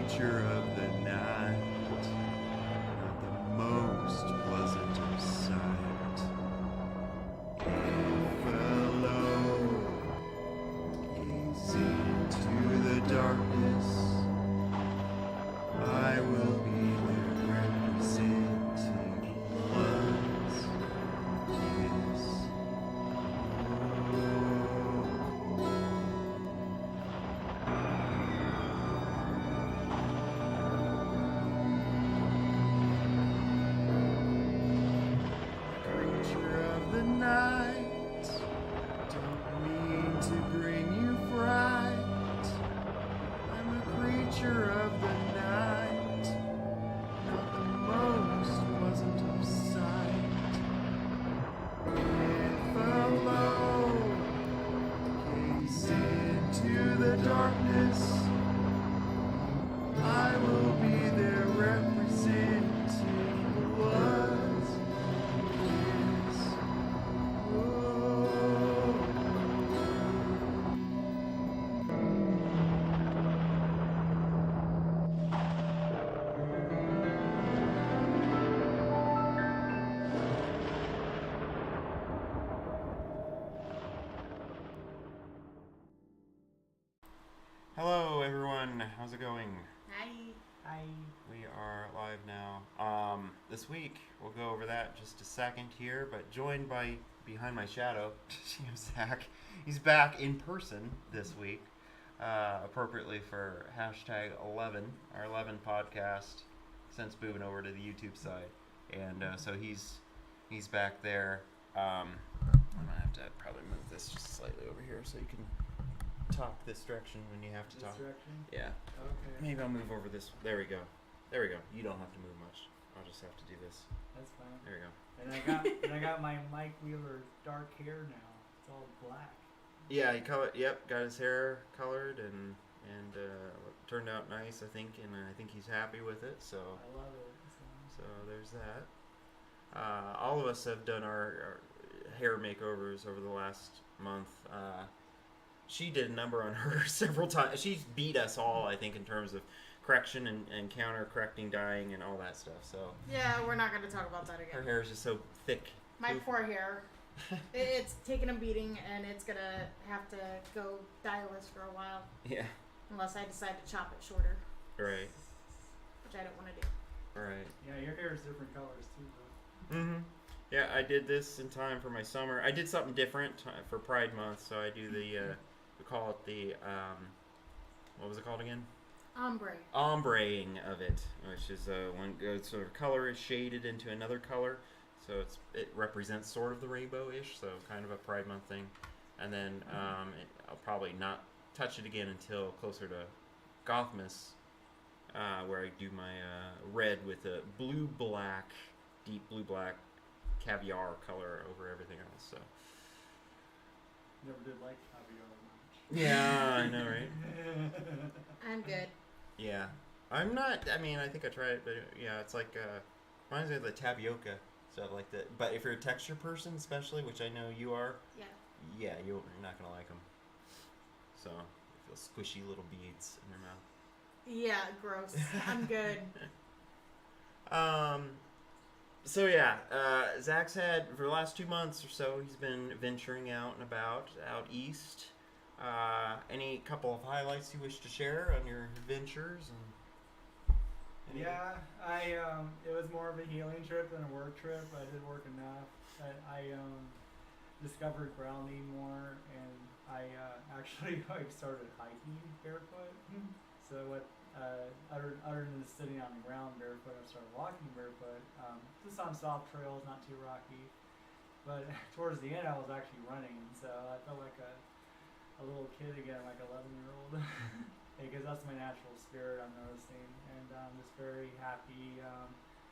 creature of the night, not the most pleasant of sight. Fellow, gaze into the darkness. I will be there representing love's kiss. Creature of the night, don't mean to bring you fright. I'm a creature of the night, not the most pleasant of sight. If alone, gaze into the darkness, I will be there representing blood's kiss. Hello, everyone. How's it going? Hi. We are live now. This week we'll go over that in just a second here, but joined by behind my shadow, Zach. He's back in person this week, appropriately for hashtag 11, our 11 podcast, since moving over to the YouTube side, and so he's back there. I'm gonna have to probably move this just slightly over here so you can talk this direction when you have to talk. This direction? Yeah. Okay. Maybe I'll move over this. There we go. There we go. You don't have to move much. I'll just have to do this. That's fine. There we go. And I got my Mike Wheeler dark hair now. It's all black. Yeah, he colored. Yep, got his hair colored and turned out nice, I think, and I think he's happy with it. So I love it. so there's that. All of us have done our hair makeovers over the last month. She did a number on her several times. She's beat us all, I think, in terms of correction and counter correcting, dyeing, and all that stuff. So Yeah, we're not going to talk about that her again. hair is just so thick. My poor hair. It's taking a beating, and it's going to have to go dyeless for a while. Yeah. Unless I decide to chop it shorter, Right. which I don't want to do. All right. Yeah, your hair is different colors too, though. Mm-hmm. Yeah, I did this in time for my summer. I did something different for Pride Month, so I do the, we call it the, what was it called again? Ombre. Ombreing of it, which is one sort of color is shaded into another color, so it represents sort of the rainbow-ish, so kind of a Pride Month thing. And then I'll probably not touch it again until closer to Gothmas, where I do my red with a blue-black, deep blue-black caviar color over everything else. So Never did like caviar much. yeah, I know, right? I'm good. Yeah, I'm not. I mean, I think I tried it, but yeah, it's like reminds me of the tapioca stuff like that. But if you're a texture person, especially, which I know you are, Yeah. you're not gonna like them. So you feel squishy little beads in your mouth. Yeah, gross. I'm good. So yeah, Zach's had for the last 2 months or so. He's been venturing out and about out east. Any couple of highlights you wish to share on your adventures? And Yeah, it was more of a healing trip than a work trip. I did work enough. I discovered grounding more, and I actually started hiking barefoot. So what other than sitting on the ground barefoot, I started walking barefoot. Just on soft trails, not too rocky. But towards the end, I was actually running, so I felt like a little kid again, like 11-year-old. Because that's my natural spirit, I'm noticing, and I'm just very happy.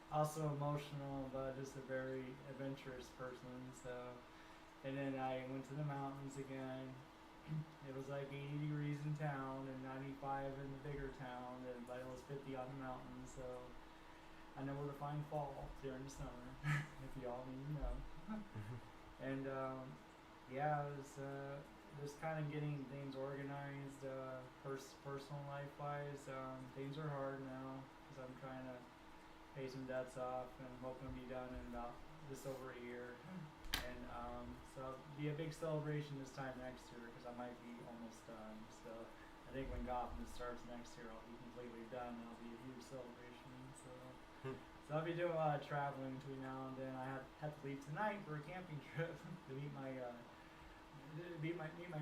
Also emotional, but just a very adventurous person. So, and then I went to the mountains again. It was like 80 degrees in town and 95 in the bigger town, but it was 50 on the mountain. So I know where to find fall during the summer, if y'all need to know. And yeah, it was just kind of getting things organized. First personal life-wise, things are hard now because I'm trying to pay some debts off, and I'm hoping to be done in about just over a year. And so it'll be a big celebration this time next year because I might be almost done. So I think when Gotham starts next year, I'll be completely done. And it'll be a huge celebration. So I'll be doing a lot of traveling between now and then. I have to leave tonight for a camping trip to meet my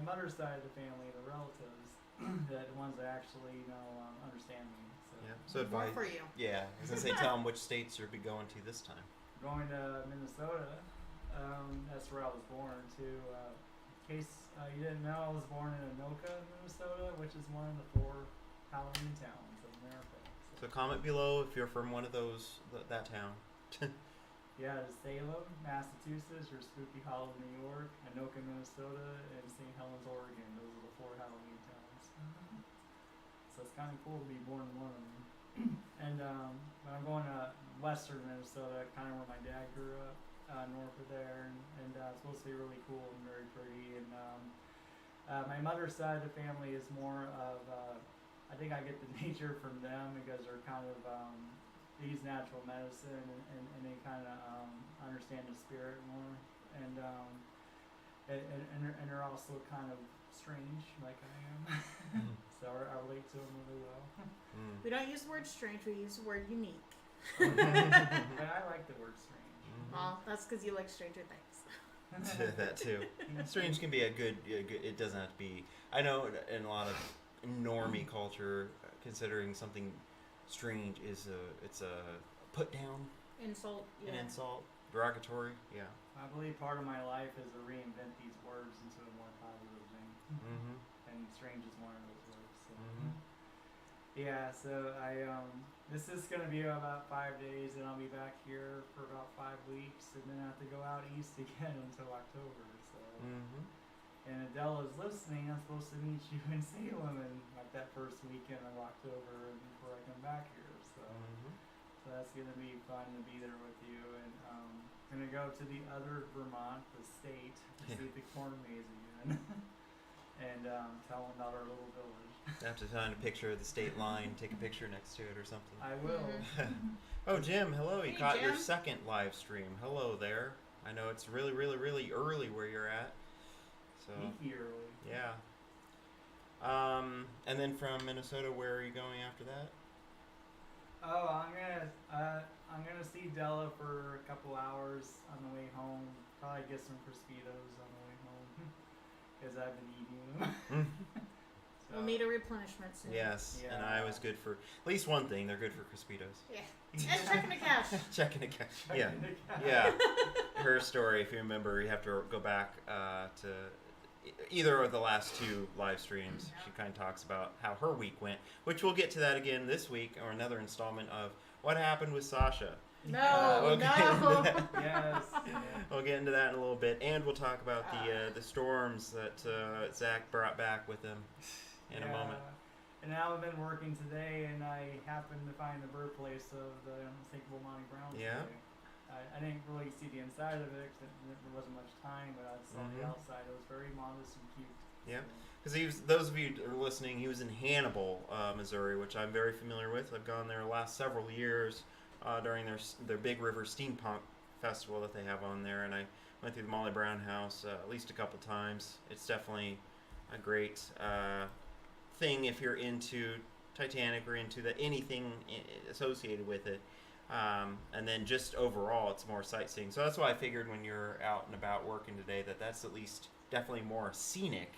mother's side of the family, the relatives, the ones that actually understand me. So Yeah. So More advise. for you. Yeah. I was gonna say, tell them which states you'll be going to this time. going to Minnesota. That's where I was born too. In case you didn't know, I was born in Anoka, Minnesota, which is one of the 4 Halloween towns of America. So comment below if you're from one of those that town. Yeah, there's Salem, Massachusetts, or Spooky Hollow, New York, Anoka, Minnesota, and St. Helens, Oregon. Those are the 4 Halloween towns. So it's kind of cool to be born in one of them. And when I'm going to western Minnesota, kind of where my dad grew up, north of there, and it's supposed to be really cool and very pretty. And my mother's side of the family is more of, I think I get the nature from them because they're kind of, they use natural medicine and they kind of understand the spirit more. And they're also kind of strange like I am. So I relate to them really well. We don't use the word strange, we use the word unique. But I like the word strange. Well, that's because you like Stranger Things. That too. Strange can be a good. It doesn't have to be. I know in a lot of normie culture, considering something strange is it's a put down, Insult, yeah. an insult, derogatory. Yeah. I believe part of my life is to reinvent these words into a more positive thing. Mm-hmm. And strange is one of those words. So. Mm-hmm. Yeah, so this is going to be about 5 days, and I'll be back here for about 5 weeks, and then I have to go out east again until October. So, Mm-hmm. and Adele is listening. I'm supposed to meet you in Salem in like that first weekend of October before I come back here. So, so that's going to be fun to be there with you, and I'm going to go to the other Vermont, the state, to see the corn maze again, and tell them about our little village. I have to find a picture of the state line, take a picture next to it or something. I will. Oh, Jim, hello. You Hey, caught your Jim. second live stream. Hello there. I know it's really, really, really early where you're at. So, Sneaky early. yeah. And then from Minnesota, where are you going after that? Oh, I'm gonna see Della for a couple hours on the way home. Probably get some Crispitos on the way home, because I've been eating them. We'll need a replenishment soon. Yes, and I was good for at least one thing. They're good for Crispitos. Yeah. And checking the cash. Checking the cash. Yeah, yeah. Her story, if you remember, you have to go back to either of the last 2 live streams. She kind of talks about how her week went, which we'll get to that again this week, or another installment of what happened with Sasha. No, we'll get into no. that. Yes. We'll get into that in a little bit, and we'll talk about the storms that Zach brought back with him in a moment. And now I've been working today, and I happened to find the birthplace of the unthinkable Monty Brown. Yeah. Today. I didn't really see the inside of it because there wasn't much time, but I saw the outside. It was very modest and cute. Yeah. So. Because those of you that are listening, he was in Hannibal, Missouri, which I'm very familiar with. I've gone there the last several years during their Big River Steampunk Festival that they have on there, and I went through the Molly Brown house at least a couple times. It's definitely a great thing if you're into Titanic or into anything associated with it. And then just overall, it's more sightseeing. So that's why I figured when you're out and about working today that's at least definitely more scenic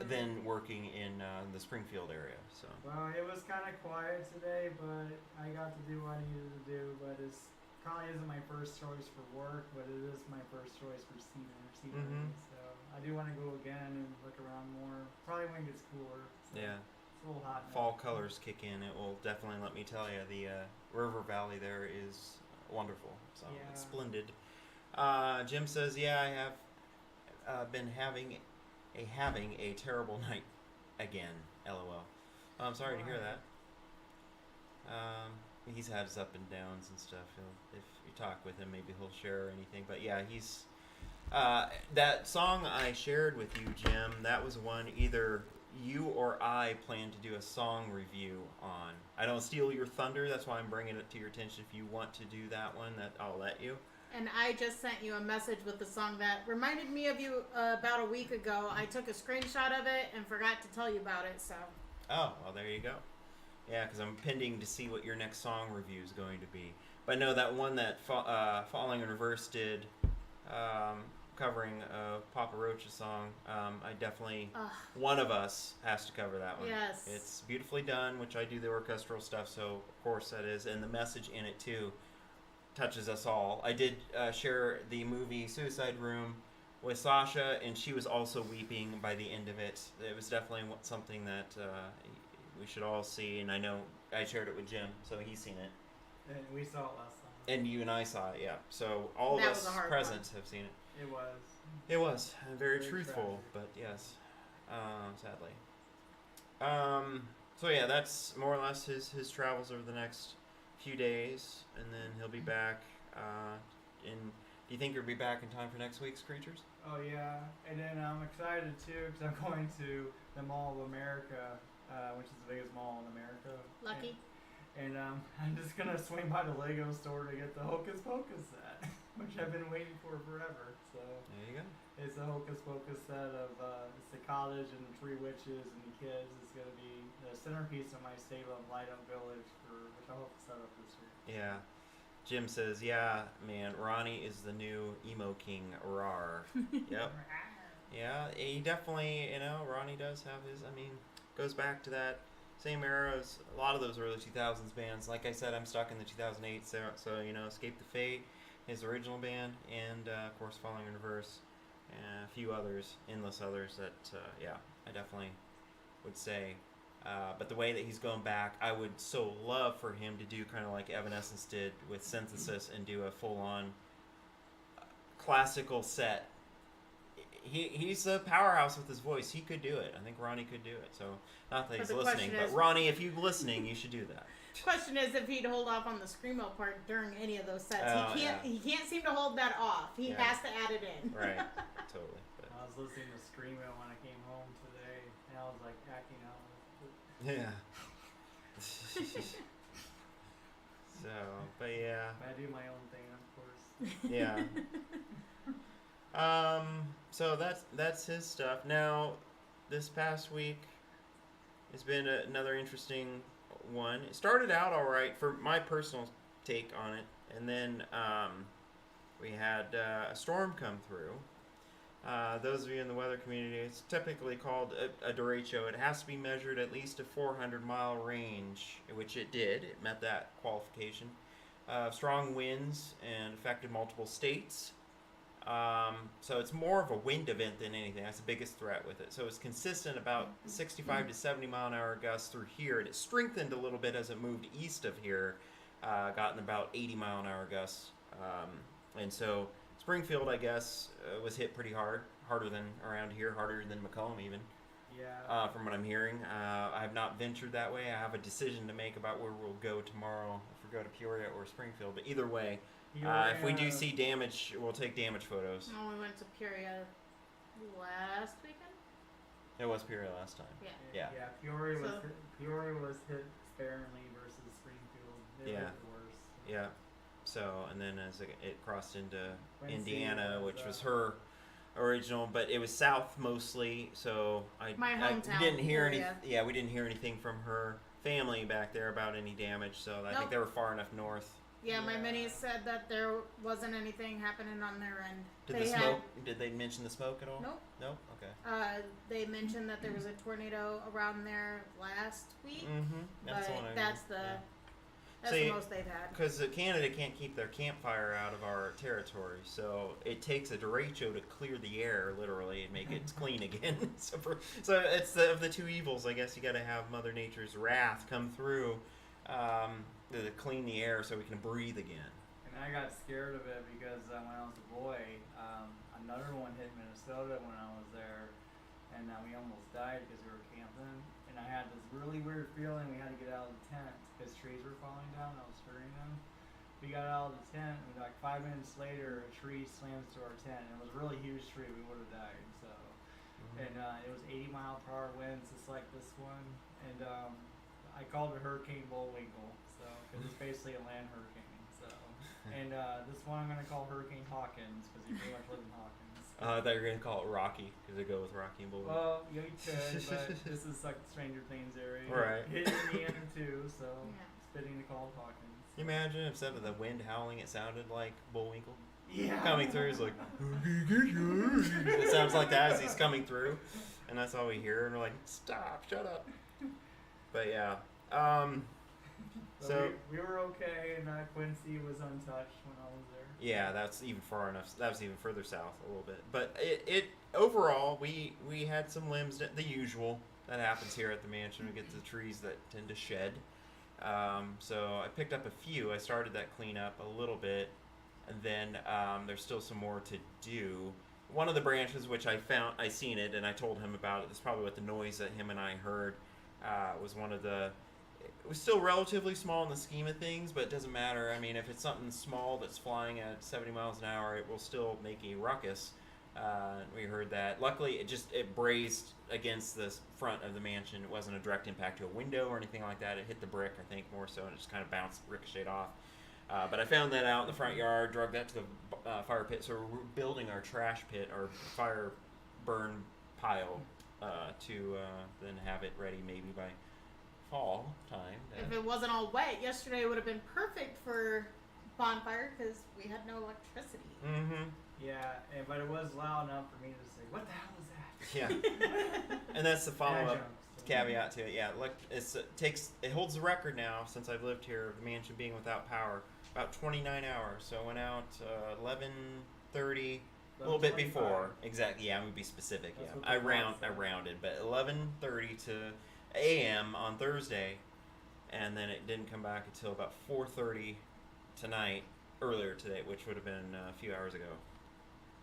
than working in the Springfield area. So. Well, it was kind of quiet today, but I got to do what I needed to do. But it's probably isn't my first choice for work, but it is my first choice for scenery. So I do want to go again and look around more. Probably when it gets cooler. So Yeah. It's a little hot now. Fall colors kick in. It will definitely, let me tell you, the River Valley there is wonderful. So it's splendid. Jim says, yeah, I have been having a terrible night again. LOL. I'm sorry to hear that. He's had his up and downs and stuff. If you talk with him, maybe he'll share anything. But yeah, he's that song I shared with you, Jim. That was one either you or I plan to do a song review on. I don't steal your thunder. That's why I'm bringing it to your attention. If you want to do that one, that I'll let you. And I just sent you a message with the song that reminded me of you about a week ago. I took a screenshot of it and forgot to tell you about it, so. Oh, well, there you go. Yeah, because I'm pending to see what your next song review is going to be. But no, that one that Falling in Reverse did, covering Papa Roach's song, I definitely, one of us has to cover that one. Yes. It's beautifully done, which I do the orchestral stuff, so of course that is. And the message in it, too, touches us all. I did share the movie Suicide Room with Sasha, and she was also weeping by the end of it. It was definitely something that we should all see, and I know I shared it with Jim, so he's seen it. And we saw it last time. And you and I saw it, yeah. So all of That us was a hard present have seen it. It was. It was very Very truthful, tragic. but yes, sadly. So yeah, that's more or less his travels over the next few days, and then he'll be back. Do you think he'll be back in time for next week's Creatures? Oh yeah, and then I'm excited too because I'm going to the Mall of America, which is the biggest mall in America. Lucky. And I'm just gonna swing by the Lego store to get the Hocus Pocus set, which I've been waiting for forever. So There you go. it's a Hocus Pocus set of it's the cottage and the three witches and the kids. It's gonna be the centerpiece of my Salem Light Up Village, which I hope to set up this year. Yeah. Jim says, yeah, man, Ronnie is the new emo king, rar. Yep. Yeah, he definitely, Ronnie does have his, goes back to that same era as a lot of those early 2000s bands. Like I said, I'm stuck in the 2008, so Escape the Fate, his original band, and, of course, Falling in Reverse, and a few others, endless others that, I definitely would say. But the way that he's going back, I would so love for him to do kind of like Evanescence did with Synthesis and do a full-on classical set. He's a powerhouse with his voice. He could do it. I think Ronnie could do it. So, not that But he's the listening, question but is- Ronnie, if you're listening, you should do that. Question is if he'd hold off on the screamo part during any of those sets. Oh, He can't seem to hold that off. He Yeah. has to add it in. Right, totally. But, I was listening to Screamo when I came home today, and I was like acting out. yeah. So, but yeah. I do my own thing, of course. Yeah. So that's his stuff. Now, this past week has been another interesting one. It started out all right for my personal take on it, and then we had a storm come through. Those of you in the weather community, it's typically called a derecho. It has to be measured at least a 400-mile range, which it did. It met that qualification. Strong winds and affected multiple states. So it's more of a wind event than anything. That's the biggest threat with it. So it's consistent about 65 to 70 mile an hour gusts through here. And it strengthened a little bit as it moved east of here, gotten about 80 mile an hour gusts. And so Springfield, I guess, was hit pretty hard, harder than around here, harder than Macomb even, Yeah. from what I'm hearing. I have not ventured that way. I have a decision to make about where we'll go tomorrow, if we go to Peoria or Springfield. But either way, if we do see damage, we'll take damage photos. Oh, we went to Peoria last weekend? It was Peoria last time. Yeah. Yeah. Peoria was So- Peoria was hit sparingly versus Springfield. It Yeah. was the worst. Yeah. So, and then as it crossed into Quincy Indiana, was, which was her original, but it was south mostly. So My hometown, we didn't hear any. Peoria. Yeah, we didn't hear anything from her family back there about any damage. So I think Nope. they were far enough north. Yeah, my Yeah. minis said that there wasn't anything happening on their end. Did They the had- smoke? Did they mention the smoke at all? Nope. Nope. Okay. They mentioned that there was a tornado around there last week, Mm-hmm. That's the one I but that's heard. Yeah. that's See, the most they've had. Because Canada can't keep their campfire out of our territory, so it takes a derecho to clear the air, literally, and make it clean again. so it's of the two evils, I guess. You got to have Mother Nature's wrath come through to clean the air so we can breathe again. And I got scared of it because when I was a boy, another one hit Minnesota when I was there, and we almost died because we were camping. And I had this really weird feeling we had to get out of the tent because trees were falling down. I was hearing them. We got out of the tent, and like 5 minutes later, a tree slams to our tent. And it was a really huge tree. We would have died. So and it was 80-mile-per-hour winds, just like this one. And I called it Hurricane Bullwinkle, so because it's basically a land hurricane. So, and this one I'm gonna call Hurricane Hawkins because he pretty much lives in Hawkins. I thought you were gonna call it Rocky because they go with Rocky and Bullwinkle. Well, yeah, you could, but this is like the Stranger Things area. Right. Hit Indiana too, so Yeah. it's fitting to call it Hawkins. Can you imagine if instead of the wind howling, it sounded like Bullwinkle Yeah. coming through? He's like, it sounds like that as he's coming through, and that's all we hear. And we're like, stop, shut up. But yeah, so we were okay, and Quincy was untouched when I was there. yeah, that's even far enough. That was even further south a little bit. But it overall, we had some limbs, the usual that happens here at the mansion. We get the trees that tend to shed. So I picked up a few. I started that cleanup a little bit, and then there's still some more to do. One of the branches, which I seen it, and I told him about it. That's probably what the noise that him and I heard was one of the. It was still relatively small in the scheme of things, but it doesn't matter. I mean, if it's something small that's flying at 70 miles an hour, it will still make a ruckus. We heard that. Luckily, it brazed against the front of the mansion. It wasn't a direct impact to a window or anything like that. It hit the brick, I think, more so, and it just kind of bounced, ricocheted off. But I found that out in the front yard, drug that to the fire pit. So we're building our trash pit, our fire burn pile, to then have it ready maybe by fall time. If it wasn't all wet, yesterday would have been perfect for bonfire because we had no electricity. Mm-hmm. Yeah, but it was loud enough for me to say, "What the hell is that?" Yeah. And that's the And I follow-up jumped, so- caveat to it. Yeah, look, it holds the record now since I've lived here of the mansion being without power, about 29 hours. So I went out 11:30, a little bit 11:25. before. Exactly. Yeah, I'm gonna be specific. That's Yeah, what I the clock said. rounded, but 11:30 to a.m. on Thursday, and then it didn't come back until about 4:30 tonight, earlier today, which would have been a few hours ago.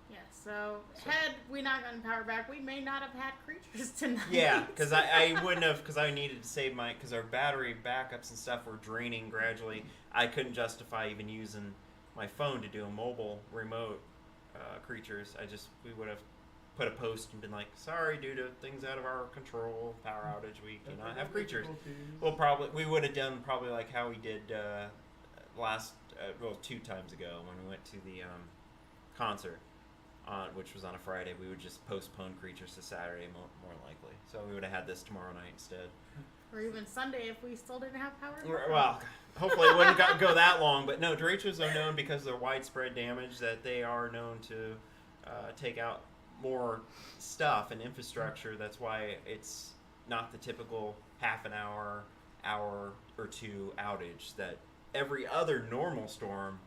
Yeah, so had we not gotten power back, we may not have had creatures tonight. Yeah, because I wouldn't have, because I needed to save because our battery backups and stuff were draining gradually. I couldn't justify even using my phone to do a mobile remote creatures. We would have put a post and been like, sorry, due to things out of our control, power outage, we cannot have creatures. We would have done probably like how we did last, 2 times ago when we went to the concert. Which was on a Friday. We would just postpone creatures to Saturday, more likely. So we would have had this tomorrow night instead. Or even Sunday if we still didn't have power. Well, hopefully it wouldn't go that long. But no, derechos are known because of their widespread damage that they are known to take out more stuff and infrastructure. That's why it's not the typical half an hour or two outage that every other normal storm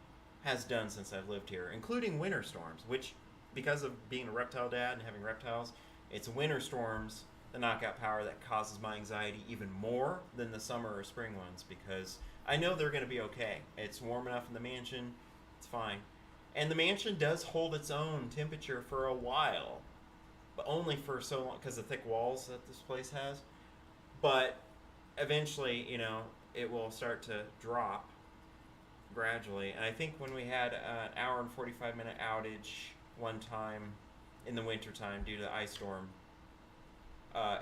has done since I've lived here, including winter storms, which, because of being a reptile dad and having reptiles, it's winter storms that knock out power that causes my anxiety even more than the summer or spring ones, because I know they're going to be okay. It's warm enough in the mansion. It's fine. And the mansion does hold its own temperature for a while, but only for so long because of the thick walls that this place has. But eventually, it will start to drop gradually. And I think when we had an hour and 45-minute outage one time in the wintertime due to the ice storm,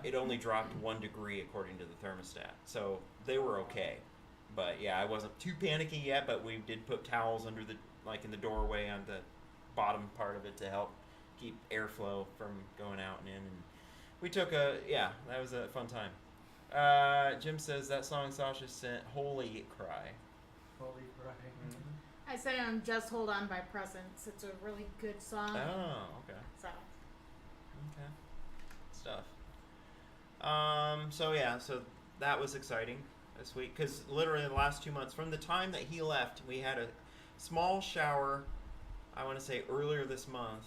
it only dropped 1 degree according to the thermostat. So they were okay. But yeah, I wasn't too panicky yet, but we did put towels under in the doorway on the bottom part of it to help keep airflow from going out and in. And we took that was a fun time. Jim says that song Sasha sent, Holy Cry. Holy cry. I said Just Hold On by Presence. It's a really good song. Oh, okay. So Okay. Stuff. So that was exciting this week because literally the last 2 months, from the time that he left, we had a small shower, I want to say earlier this month,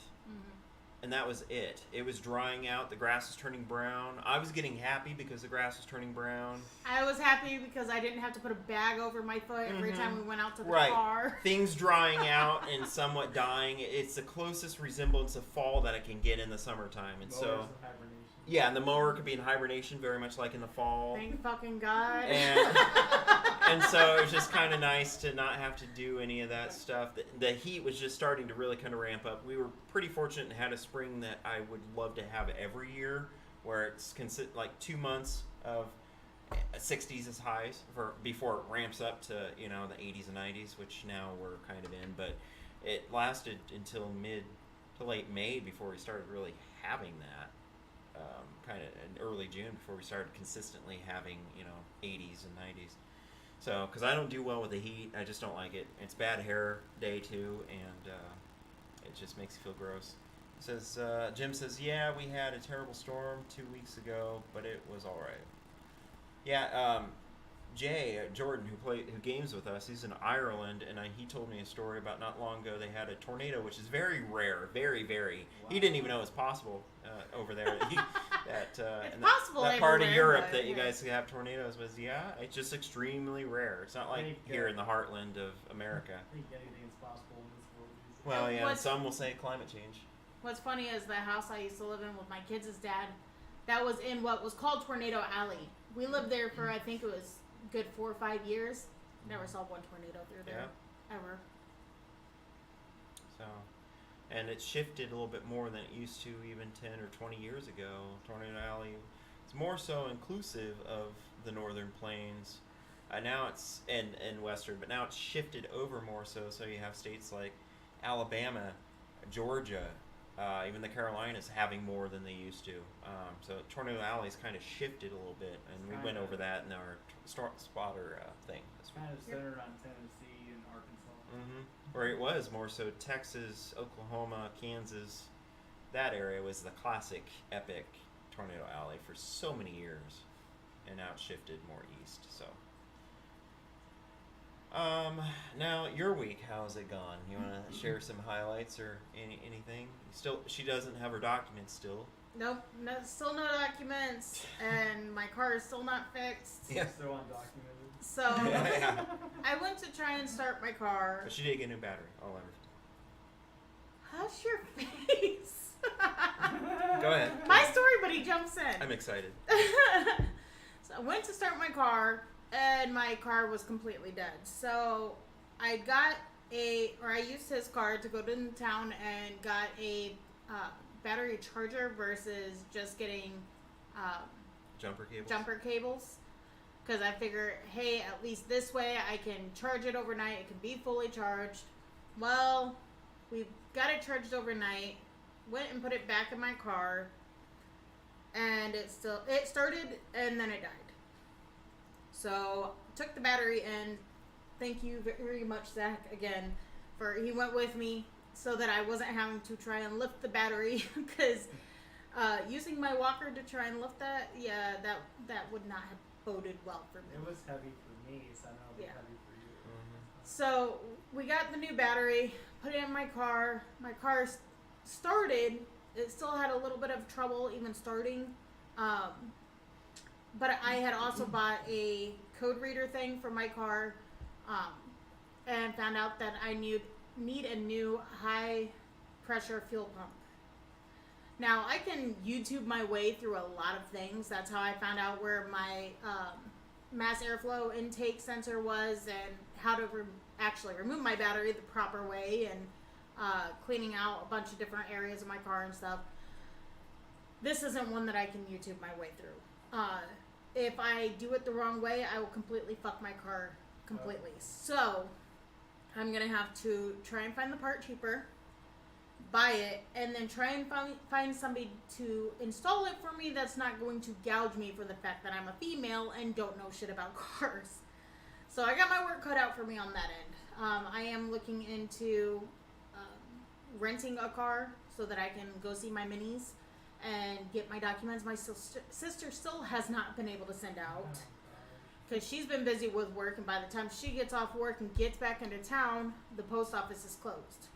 and that was it. It was drying out. The grass was turning brown. I was getting happy because the grass was turning brown. I was happy because I didn't have to put a bag over my foot every time we went out to the Right. car. Things drying out and somewhat dying. It's the closest resemblance of fall that I can get in the summertime. And Mowers so, of hibernation. yeah, and the mower could be in hibernation very much like in the fall. Thank fucking God. And And so it was just kind of nice to not have to do any of that stuff. The heat was just starting to really kind of ramp up. We were pretty fortunate and had a spring that I would love to have every year, where it's like 2 months of 60s as highs before it ramps up to the 80s and 90s, which now we're kind of in. But it lasted until mid to late May before we started really having that. Kind of in early June before we started consistently having 80s and 90s. So because I don't do well with the heat, I just don't like it. It's bad hair day too, and it just makes you feel gross. Jim says, yeah, we had a terrible storm 2 weeks ago, but it was all right. Yeah, Jay Jordan, who games with us, he's in Ireland, and he told me a story about not long ago they had a tornado, which is very rare, very, very. Wow. He didn't even know it was possible over there. It's possible that part of Europe but, that you guys have tornadoes was it's just extremely rare. It's not like here in the heartland of America. I think anything is possible in this world. Well, yeah, some will say climate change. What's funny is the house I used to live in with my kids' dad, that was in what was called Tornado Alley. We lived there for, I think it was good 4 or 5 years. Never saw one tornado through there, ever. So, and it shifted a little bit more than it used to even 10 or 20 years ago. Tornado Alley is more so inclusive of the northern plains. Now it's in western, but now it's shifted over more so. So you have states like Alabama, Georgia, even the Carolinas having more than they used to. So Tornado Alley's kind of shifted a little bit, and we went over that in our spotter thing. Kind of centered on Tennessee and Arkansas. Mm-hmm. Where it was more so Texas, Oklahoma, Kansas, that area was the classic epic Tornado Alley for so many years, and now it's shifted more east. So. Now your week, how's it gone? You want to share some highlights or anything? She doesn't have her documents still. Nope, still no documents, and my car is still not fixed. Yeah, still undocumented. So I went to try and start my car. But she did get a new battery. All ever. Hush your face. Go ahead. My story, but he jumps in. I'm excited. So I went to start my car, and my car was completely dead. So I used his car to go to town and got a battery charger versus just getting jumper cables. Because I figure, hey, at least this way I can charge it overnight. It can be fully charged. Well, we got it charged overnight. Went and put it back in my car, and it started, and then it died. So took the battery in. Thank you very much, Zach, again, he went with me so that I wasn't having to try and lift the battery, because using my walker to try and lift that would not have boded well for me. It was heavy for me, so I know it was heavy for you. Mm-hmm. So we got the new battery, put it in my car. My car started. It still had a little bit of trouble even starting. But I had also bought a code reader thing for my car, and found out that I need a new high pressure fuel pump. Now, I can YouTube my way through a lot of things. That's how I found out where my mass airflow intake sensor was, and how to actually remove my battery the proper way, and cleaning out a bunch of different areas of my car and stuff. This isn't one that I can YouTube my way through. If I do it the wrong way, I will completely fuck my car completely. So I'm going to have to try and find the part cheaper, buy it, and then try and find somebody to install it for me that's not going to gouge me for the fact that I'm a female and don't know shit about cars. So I got my work cut out for me on that end. I am looking into renting a car so that I can go see my minis and get my documents. My sister still has not been able to send out because she's been busy with work, and by the time she gets off work and gets back into town, the post office is closed.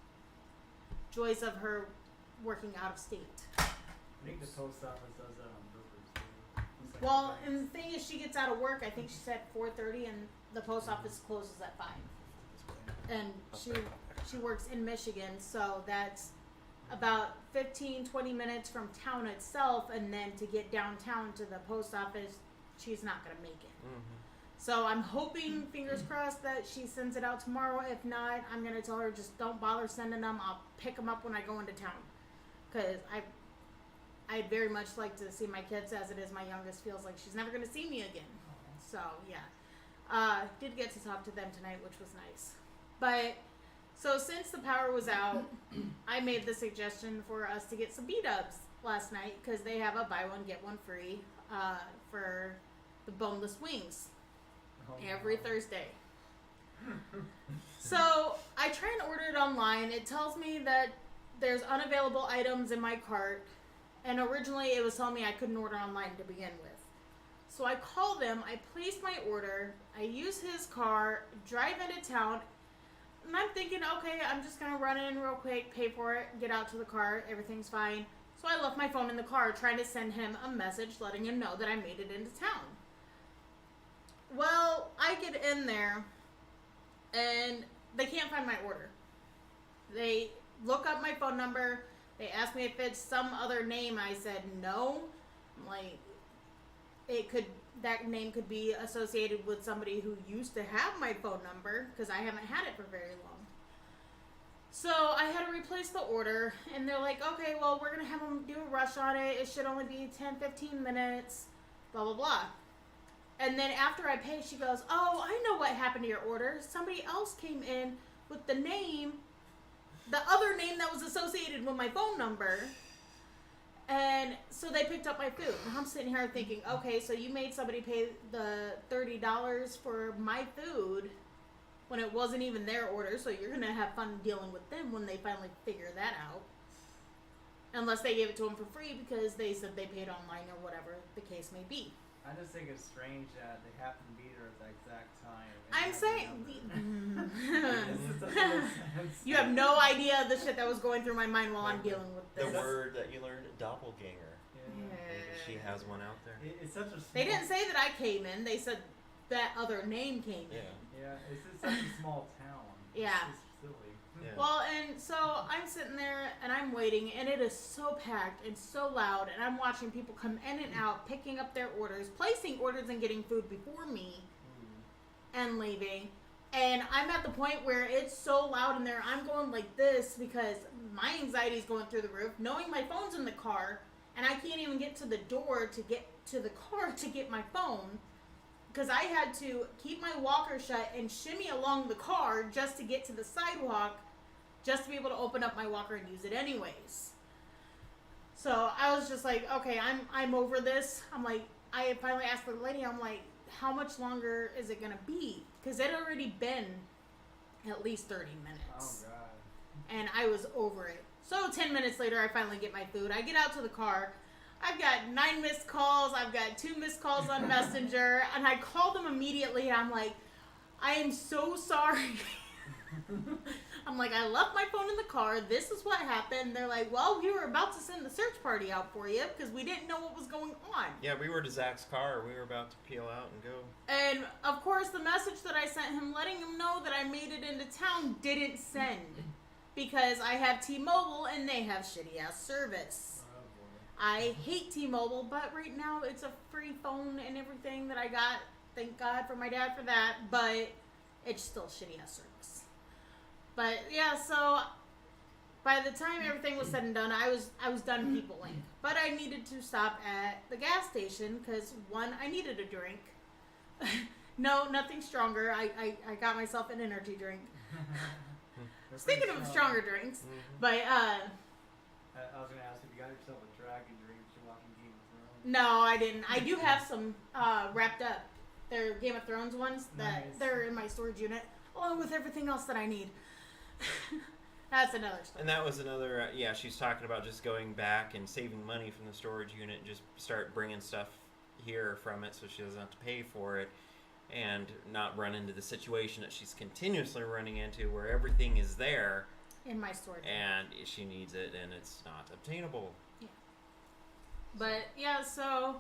Joys of her working out of state. I think the post office does that on purpose too. Well, and the thing is, she gets out of work, I think she said 4:30, and the post office closes at 5. And she works in Michigan, so that's about 15-20 minutes from town itself, and then to get downtown to the post office, she's not going to make it. Mm-hmm. So I'm hoping, fingers crossed, that she sends it out tomorrow. If not, I'm gonna tell her just don't bother sending them. I'll pick them up when I go into town, because I'd very much like to see my kids. As it is, my youngest feels like she's never gonna see me again. So yeah, did get to talk to them tonight, which was nice. But so since the power was out, I made the suggestion for us to get some B-dubs last night because they have a buy one get one free for the boneless wings every Thursday. So I try and order it online. It tells me that there's unavailable items in my cart, and originally it was telling me I couldn't order online to begin with. So I call them, I place my order, I use his car, drive into town, and I'm thinking, okay, I'm just gonna run in real quick, pay for it, get out to the car, everything's fine. So I left my phone in the car trying to send him a message letting him know that I made it into town. Well, I get in there and they can't find my order. They look up my phone number, they ask me if it's some other name. I said no. I'm like, that name could be associated with somebody who used to have my phone number because I haven't had it for very long. So I had to replace the order, and they're like, okay, well, we're going to have them do a rush on it. It should only be 10-15 minutes, blah, blah, blah. And then after I pay, she goes, oh, I know what happened to your order. Somebody else came in with the other name that was associated with my phone number. And so they picked up my food. And I'm sitting here thinking, okay, so you made somebody pay the $30 for my food when it wasn't even their order, so you're going to have fun dealing with them when they finally figure that out. Unless they gave it to them for free because they said they paid online or whatever the case may be. I just think it's strange that they happen to be there at the exact time. I'm saying... This just doesn't make sense. You have no idea the shit that was going through my mind while I'm dealing with The this. word that you learned, doppelganger. Yeah. Maybe she has one out there. It's such a small... They didn't say that I came in. They said that other name came in. Yeah, it's just such a small town. Yeah. It's just silly. Yeah. Well, and so I'm sitting there and I'm waiting, and it is so packed and so loud, and I'm watching people come in and out, picking up their orders, placing orders and getting food before me, and leaving. And I'm at the point where it's so loud in there, I'm going like this because my anxiety is going through the roof, knowing my phone's in the car, and I can't even get to the door to get to the car to get my phone. Because I had to keep my walker shut and shimmy along the car just to get to the sidewalk, just to be able to open up my walker and use it anyways. So I was just like, okay, I'm over this. I'm like, I finally asked the lady, I'm like, how much longer is it gonna be? Because it had already been at least 30 minutes. Oh, God. And I was over it. So 10 minutes later, I finally get my food. I get out to the car. I've got 9 missed calls. I've got 2 missed calls on Messenger. And I called them immediately. And I'm like, I am so sorry. I'm like, I left my phone in the car. This is what happened. They're like, well, we were about to send the search party out for you because we didn't know what was going on. Yeah, we were to Zach's car. We were about to peel out and go. And, of course, the message that I sent him letting him know that I made it into town didn't send. Because I have T-Mobile and they have shitty-ass service. I hate T-Mobile, but right now it's a free phone and everything that I got. Thank God for my dad for that, but it's still shitty-ass service. But, yeah, so by the time everything was said and done, I was done peopling. But I needed to stop at the gas station because, one, I needed a drink. No, nothing stronger. I got myself an energy drink. Speaking of stronger drinks, but I was gonna ask if you got yourself a dragon drink you're watching Game of Thrones. no, I didn't. I do have some wrapped up. They're Game of Thrones ones that Nice. they're in my storage unit, along with everything else that I need. That's another story. And that was another, yeah, she's talking about just going back and saving money from the storage unit and just start bringing stuff here from it so she doesn't have to pay for it and not run into the situation that she's continuously running into where everything is there In my storage unit. and she needs it and it's not obtainable. But yeah, so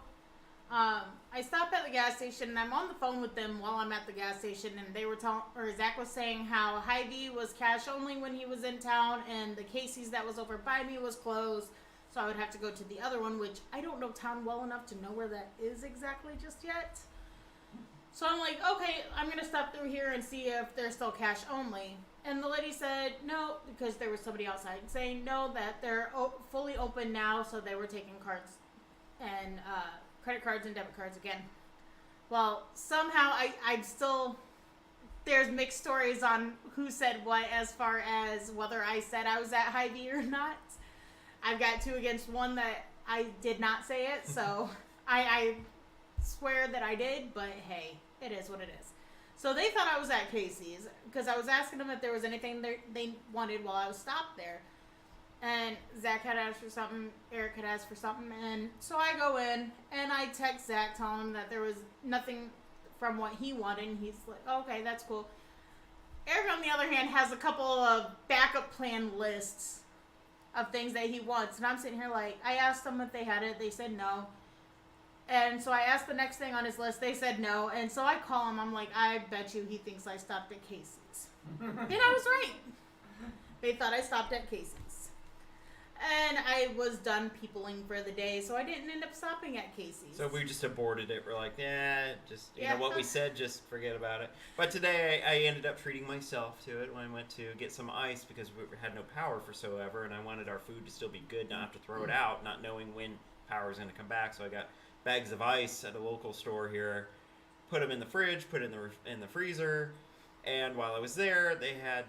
I stopped at the gas station and I'm on the phone with them while I'm at the gas station, and they were Zach was saying how Hy-Vee was cash only when he was in town and the Casey's that was over by me was closed, so I would have to go to the other one, which I don't know town well enough to know where that is exactly just yet. So I'm like, okay, I'm gonna stop through here and see if they're still cash only. And the lady said no, because there was somebody outside saying no, that they're fully open now, so they were taking cards and credit cards and debit cards again. Well, somehow I'm still, there's mixed stories on who said what as far as whether I said I was at Hy-Vee or not. I've got 2 against 1 that I did not say it, so I swear that I did, but hey, it is what it is. So they thought I was at Casey's because I was asking them if there was anything they wanted while I was stopped there. And Zach had asked for something, Eric had asked for something, and so I go in and I text Zach telling him that there was nothing from what he wanted, and he's like, okay, that's cool. Eric, on the other hand, has a couple of backup plan lists of things that he wants, and I'm sitting here like, I asked them if they had it, they said no. And so I asked the next thing on his list, they said no, and so I call him, I'm like, I bet you he thinks I stopped at Casey's. And I was right. They thought I stopped at Casey's. And I was done peopling for the day, so I didn't end up stopping at Casey's. So we just aborted it. We're like, just, you Yeah. know what we said, just forget about it. But today I ended up treating myself to it when I went to get some ice because we had no power for so ever, and I wanted our food to still be good, not have to throw it out, not knowing when power was going to come back. So I got bags of ice at a local store here, put them in the fridge, put it in the freezer, and while I was there, they had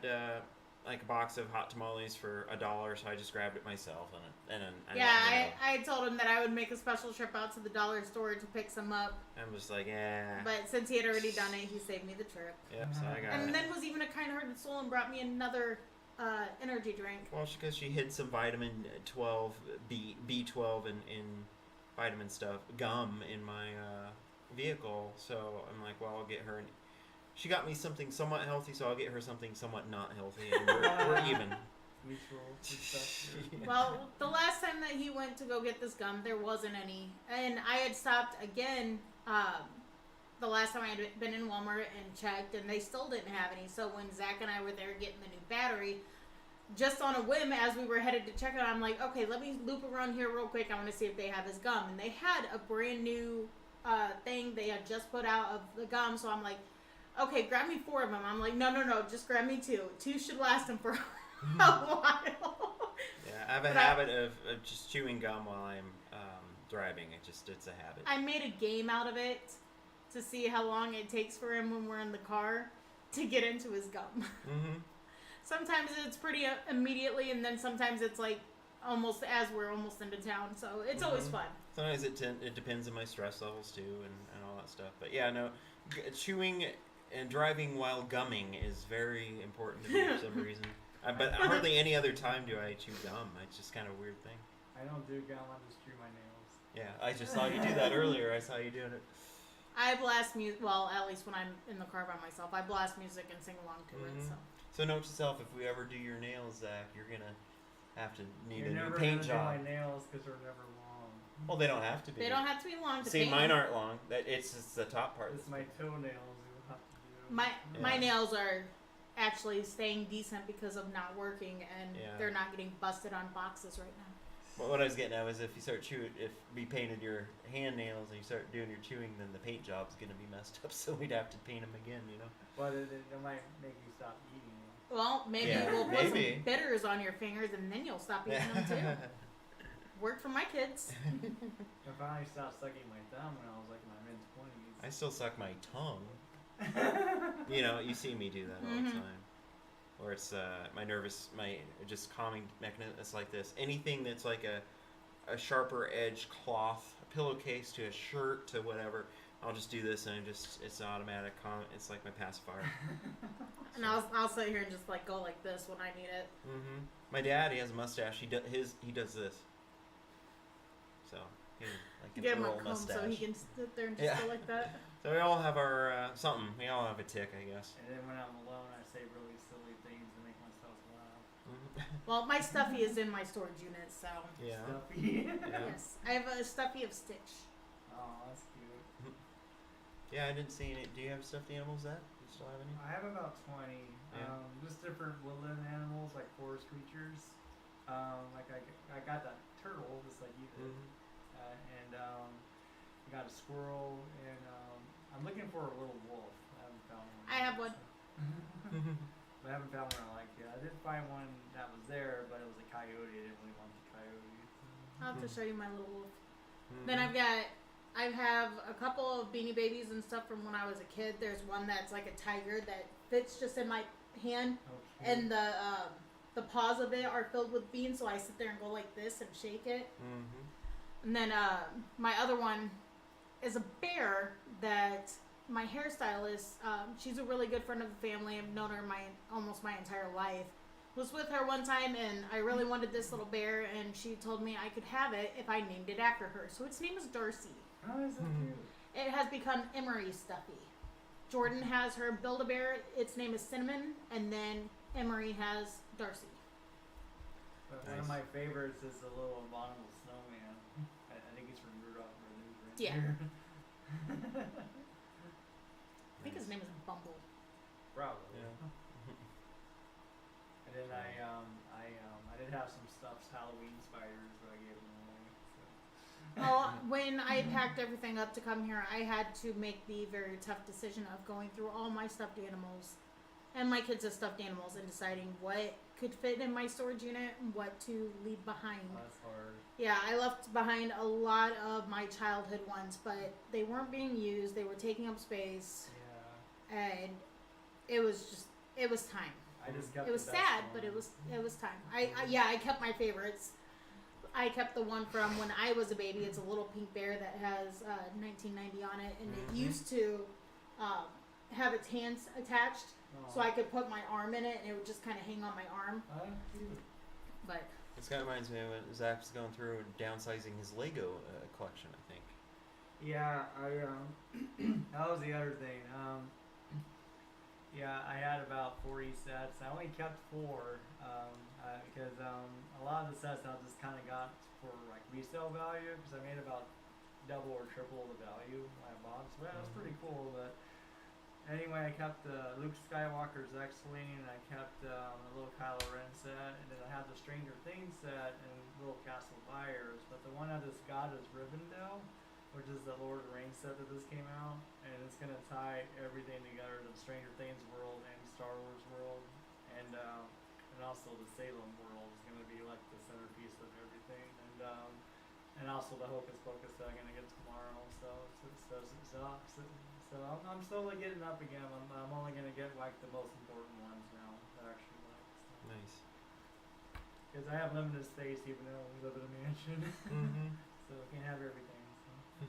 like a box of hot tamales for $1, so I just grabbed it myself, and I told him that I would make a special trip out to the dollar store to pick some up. I'm just like, yeah. But since he had already done it, he saved me the trip. Yep, so I got And it. then was even a kind-hearted soul and brought me another energy drink. Well, because she hid some vitamin 12, B12, and vitamin stuff, gum in my vehicle, so I'm like, well, I'll get her. She got me something somewhat healthy, so I'll get her something somewhat not healthy, and we're even. Mutual stuff. Yeah. Well, the last time that he went to go get this gum, there wasn't any. And I had stopped again the last time I had been in Walmart and checked, and they still didn't have any. So when Zach and I were there getting the new battery, just on a whim, as we were headed to check it, I'm like, okay, let me loop around here real quick. I want to see if they have his gum. And they had a brand new thing they had just put out of the gum, so I'm like, okay, grab me 4 of them. I'm like, no, just grab me 2. 2 should last him for a while. Yeah, I have a habit of just chewing gum while I'm driving. It's a habit. I made a game out of it to see how long it takes for him when we're in the car to get into his gum. Mm-hmm. Sometimes it's pretty immediately, and then sometimes it's like almost as we're almost into town. So it's always fun. Sometimes it depends on my stress levels too, and all that stuff. But yeah, no, chewing and driving while gumming is very important to me for some reason. But hardly any other time do I chew gum. It's just kind of a weird thing. I don't do gum, I just chew my nails. Yeah, I just saw you do that earlier. I saw you doing it. I blast music. Well, at least when I'm in the car by myself, I blast music and sing along to it. So note to self: if we ever do your nails, Zach, you're gonna have to need You're a never new paint gonna job. do my nails because they're never long. Well, they don't have to be. They don't have to be long to See, paint. mine aren't long. It's the top part. It's my toenails you'll have to do. My nails are actually staying decent because of not working, and they're not getting busted on boxes right now. But what I was getting at was if you start chewing, if we painted your hand nails and you start doing your chewing, then the paint job's gonna be messed up. So we'd have to paint them again, you know. But it might make you stop eating them. Well, maybe we'll put some bitters on your fingers, and then you'll stop eating them too. Worked for my kids. I finally stopped sucking my thumb when I was like in my mid-20s. I still suck my tongue. You know, you see me do that all the time. Or it's my just calming mechanism. It's like this. Anything that's like a sharper edge cloth, a pillowcase to a shirt to whatever, I'll just do this and it's automatic. It's like my pacifier. And I'll sit here and just like go like this when I need it. Mm-hmm. My dad, he has a mustache. He does this. So like Get him a roll comb mustache. so he can sit there and just go like that. So we all have our something. We all have a tick, I guess. And then when I'm alone, I say really silly things to make myself laugh. Mm-hmm. Well, my stuffy is in my storage unit, so Yeah. Stuffy. yes, I have a stuffy of Stitch. Oh, that's cute. Yeah, I didn't see any. Do you have stuffed animals, Zach? Do you still have any? I have about 20. Yeah. Just different woodland animals, like forest creatures. Like I got that turtle, just like you did. Mm-hmm. I got a squirrel, and I I'm looking for a little wolf. I haven't found one. I have one. But I haven't found one I like yet. I did find one that was there, but it was a coyote. I didn't really want the coyote. I'll have to show you my little wolf. Mhm. Then I have a couple of Beanie Babies and stuff from when I was a kid. There's one that's like a tiger that fits just in my hand, Okay. and the paws of it are filled with beans. So I sit there and go like this and shake it. Mhm. And then my other one is a bear that my hairstylist, she's a really good friend of the family. I've known her almost my entire life. Was with her one time, and I really wanted this little bear, and she told me I could have it if I named it after her. So its name is Darcy. Oh, that's so cute. It has become Emery Stuffy. Jordan has her Build-A-Bear. Its name is Cinnamon, and then Emery has Darcy. But one of my favorites is the little abominable snowman. I think he's from Rudolph the Red-Nosed Yeah. Reindeer. I think his name is Bumble. Probably. Yeah. And then I did have some stuffed Halloween spiders, but I gave them away. So. Well, when I packed everything up to come here, I had to make the very tough decision of going through all my stuffed animals and my kids' stuffed animals and deciding what could fit in my storage unit and what to leave behind. Oh, that's hard. Yeah, I left behind a lot of my childhood ones, but they weren't being used. They were taking up space, Yeah. and it was time. I just kept It was the best sad, one. but it was time. I kept my favorites. I kept the one from when I was a baby. It's a little pink bear that has 1990 on it, and it Mhm. used to have its hands attached, Aw. so I could put my arm in it, and it would just kind of hang on my arm. Oh, cute. But This kind of reminds me of when Zach was going through downsizing his Lego collection, I think. Yeah, that was the other thing. Yeah, I had about 40 sets. I only kept 4 because a lot of the sets I just kind of got for like resale value because I made about double or triple the value when I bought. So that was pretty cool. But anyway, I kept Luke Skywalker's X-Wing, and I kept a little Kylo Ren set, and then I had the Stranger Things set and little Castle Fires. But the one I just got is Rivendell, which is the Lord of the Rings set that just came out, and it's gonna tie everything together, the Stranger Things world and Star Wars world, and also the Salem world is gonna be like the centerpiece of everything, and also the Hocus Pocus that I'm gonna get tomorrow. So I'm slowly getting up again. I'm only gonna get like the most important ones now that I actually like. Nice. Because I have limited space even though we live in a mansion, Mm-hmm. so I can't have everything. So.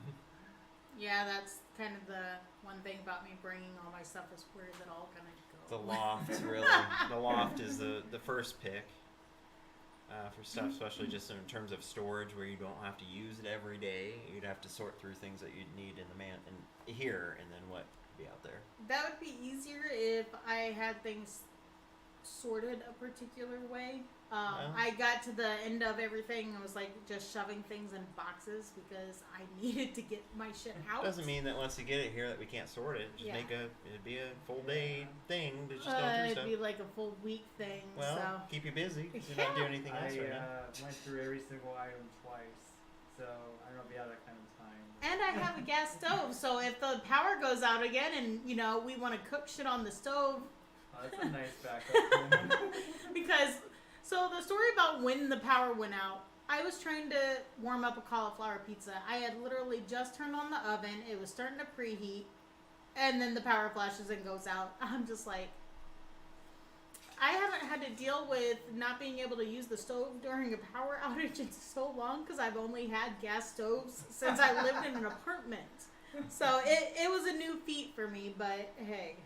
yeah, that's kind of the one thing about me bringing all my stuff is where is it all gonna go? The loft, really. The loft is the first pick for stuff, especially just in terms of storage, where you don't have to use it every day. You'd have to sort through things that you'd need in here, and then what would be out there. That would be easier if I had things sorted a particular way. Yeah. I got to the end of everything and was like just shoving things in boxes because I needed to get my shit out. Doesn't mean that once you get it here that we can't sort it. Just Yeah. it'd be a full day thing to just go through It'd stuff. be like a full week thing. Well, so keep you busy. 'Cause you're not Yeah. doing anything else right now. Went through every single item twice, so I don't know if you have that kind of time. and I have a gas stove, so if the power goes out again and we want to cook shit on the stove, Oh, that's a nice backup. because so the story about when the power went out, I was trying to warm up a cauliflower pizza. I had literally just turned on the oven, it was starting to preheat, and then the power flashes and goes out. I'm just like, I haven't had to deal with not being able to use the stove during a power outage in so long because I've only had gas stoves since I lived in an apartment. So it was a new feat for me, but hey,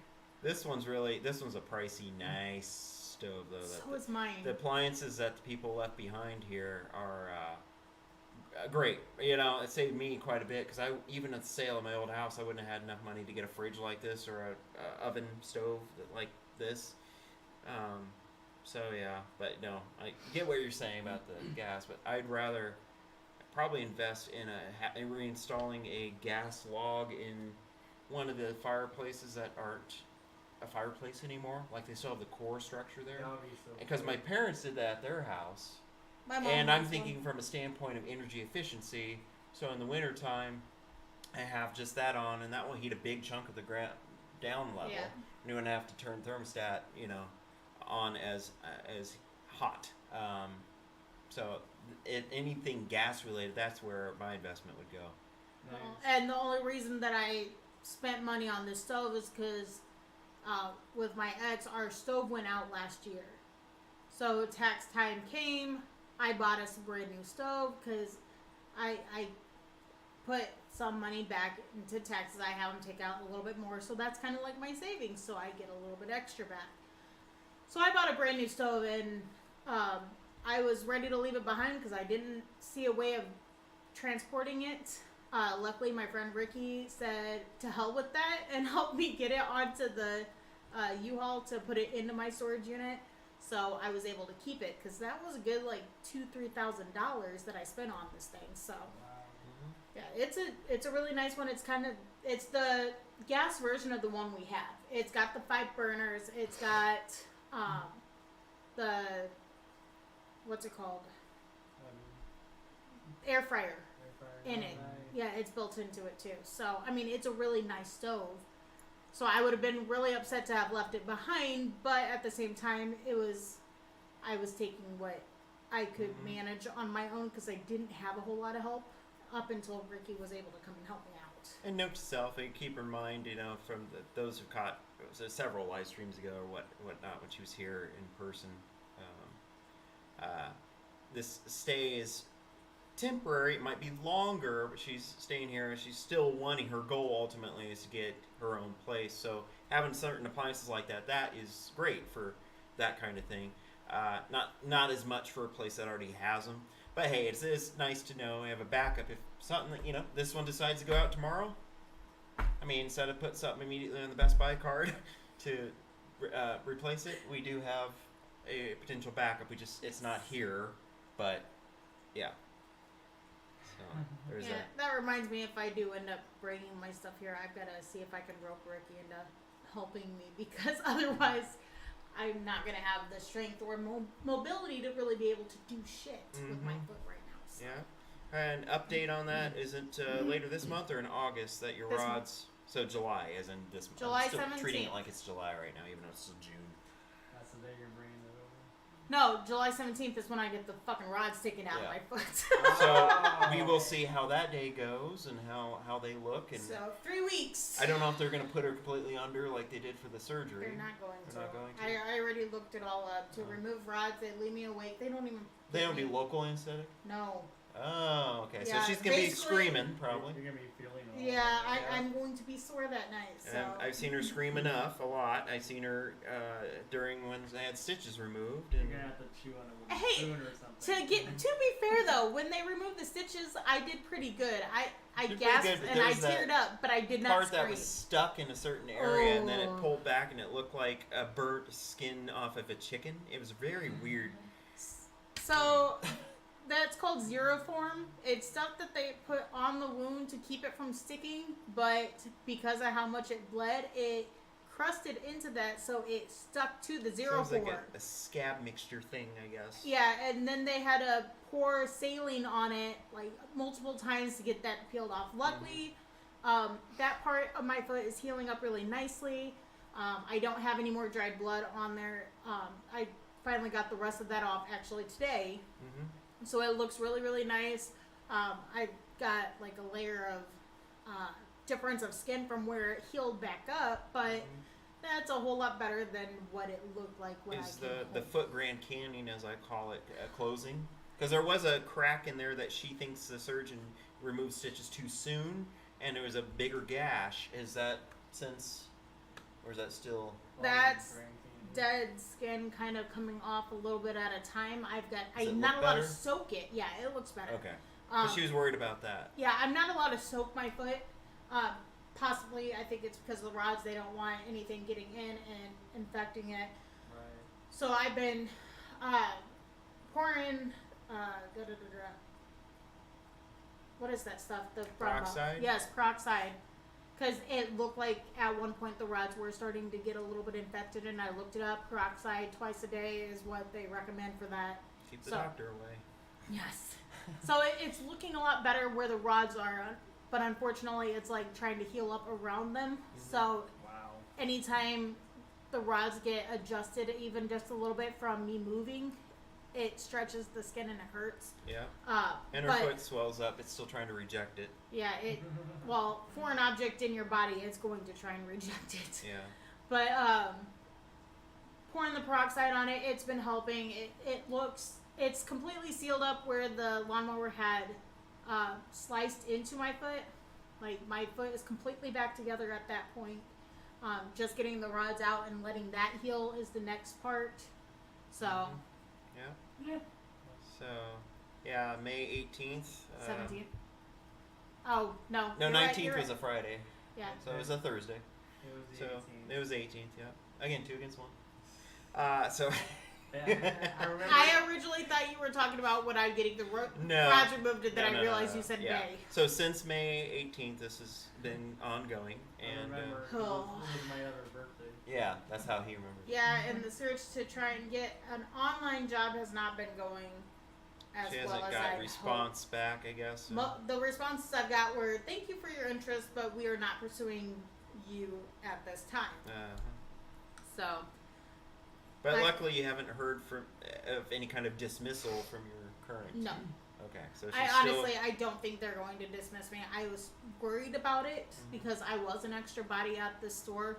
This one's a pricey, nice stove though. so is mine. The appliances that the people left behind here are great. It saved me quite a bit because even at the sale of my old house, I wouldn't have had enough money to get a fridge like this or a oven stove like this. So yeah, but no, I get what you're saying about the gas, but I'd rather probably invest in reinstalling a gas log in one of the fireplaces that aren't a fireplace anymore. Like they still have the core structure there. That would be so Because cool. my parents did that at their house, My mom and I'm has thinking one. from a standpoint of energy efficiency. So in the wintertime, I have just that on, and that will heat a big chunk of the ground down level. Yeah. And you wouldn't have to turn thermostat, on as hot. So anything gas related, that's where my investment would go. Nice. And the only reason that I spent money on this stove is because with my ex, our stove went out last year. So tax time came. I bought us a brand new stove because I put some money back into taxes. I have them take out a little bit more. So that's kind of like my savings. So I get a little bit extra back. So I bought a brand new stove, and I was ready to leave it behind because I didn't see a way of transporting it. Luckily, my friend Ricky said to hell with that and helped me get it onto the U-Haul to put it into my storage unit. So I was able to keep it because that was a good like $2,000-$3,000 that I spent on this thing. So Wow. yeah, it's a really nice one. It's the gas version of the one we have. It's got the 5 burners. It's got the what's it called? Air fryer in it. Yeah, it's built into it too. So, I mean, it's a really nice stove. So I would have been really upset to have left it behind, but at the same time, I was taking what I could manage on my own because I didn't have a whole lot of help up until Ricky was able to come and help me out. And note to self, keep in mind, from those who caught several live streams ago or whatnot when she was here in person, this stay is temporary. It might be longer, but she's staying here and she's still wanting, her goal ultimately is to get her own place. So having certain appliances like that is great for that kind of thing. Not as much for a place that already has them. But hey, it is nice to know we have a backup if something that, this one decides to go out tomorrow. I mean, instead of put something immediately on the Best Buy card to replace it, we do have a potential backup. It's not here, but yeah. So there's that. That reminds me, if I do end up bringing my stuff here, I've got to see if I can rope Ricky into helping me because otherwise I'm not going to have the strength or mobility to really be able to do shit with my foot right now. So. Yeah. And update on that, isn't later this month or in August that your This rods... So July, as in this month. July I'm still 17th. treating it like it's July right now, even though it's still June. That's the day you're bringing it over. No, July 17th is when I get the fucking rods taken out of my foot. So we will see how that day goes and how they look. And so 3 weeks. I don't know if they're going to put her completely under like they did for the surgery. They're not going to. They're not going to? I already looked it all up. To remove rods, they leave me awake. They don't even... They don't do local anesthetic? No. Oh, okay. Yeah, so she's going to be basically- screaming, probably. You're going to be feeling all Yeah, that. I'm going to be sore that night. So. And I've seen her scream enough, a lot. I've seen her during when they had stitches removed. You're And going to have to chew on a wooden Hey, spoon or something. To be fair though, when they removed the stitches, I did pretty good. I did pretty gasped good, but and there I was that teared up, but I did not part scream. that was stuck in a certain area and then it Oh. pulled back and it looked like a burnt skin off of a chicken. It was very weird. So that's called Zeroform. It's stuff that they put on the wound to keep it from sticking, but because of how much it bled, it crusted into that, so it stuck to the Sounds Zeroform. like a scab mixture thing, I guess. Yeah, and then they had to pour saline on it like multiple times to get that peeled off. Luckily, that part of my foot is healing up really nicely. I don't have any more dried blood on there. I finally got the rest of that off actually today. So it looks really, really nice. I got like a layer of difference of skin from where it healed back up, but that's a whole lot better than what it looked like when Is I came the home. foot Grand Canyon, as I call it, closing? Because there was a crack in there that she thinks the surgeon removed stitches too soon, and there was a bigger gash. Is that since, or is that still? That's Grand dead skin kind of coming off a little bit at a time. Does I'm it not look allowed better? to soak it. Yeah, it looks better. Okay. But she was worried about that. Yeah, I'm not allowed to soak my foot. Possibly, I think it's because of the rods. They don't want anything getting in and infecting it. Right. So I've been pouring. What is that stuff? The Peroxide? Yes, peroxide. Because it looked like at one point the rods were starting to get a little bit infected, and I looked it up. Peroxide twice a day is what they recommend for that. Keep the So- doctor away. Yes. So it's looking a lot better where the rods are, but unfortunately, it's like trying to heal up around them. Mhm. So Wow. anytime the rods get adjusted even just a little bit from me moving, it stretches the skin and it hurts. Yeah. Uh, And her but foot swells up. It's still trying to reject it. yeah, well, foreign object in your body is going to try and reject it. Yeah. But pouring the peroxide on it, it's been helping. It's completely sealed up where the lawnmower had sliced into my foot. Like my foot is completely back together at that point. Just getting the rods out and letting that heal is the next part. So Mhm. Yeah. Yeah. So, yeah, May 18th. 17th. Oh no. No, you're 19th right, was a Friday. yeah. So it was a Thursday. It was the So 18th. it was 18th, yeah. Again, 2 against 1. So. Yeah, I remember. I originally thought you were talking about when I'm getting the No. rods removed, and then No, I realized no. you said Yeah. May. So since May 18th, this has been ongoing. I And remember. It Oh. was my other birthday. yeah, that's how he remembers. Yeah, and the search to try and get an online job has not been going as She well hasn't as got I response back, I guess. The responses I've got were, "Thank you for your interest, but we are not pursuing you at this time." So, But I- luckily, you haven't heard of any kind of dismissal from your current. no. Okay, so she's I still. honestly, I don't think they're going to dismiss me. I was worried about it Mhm. because I was an extra body at the store,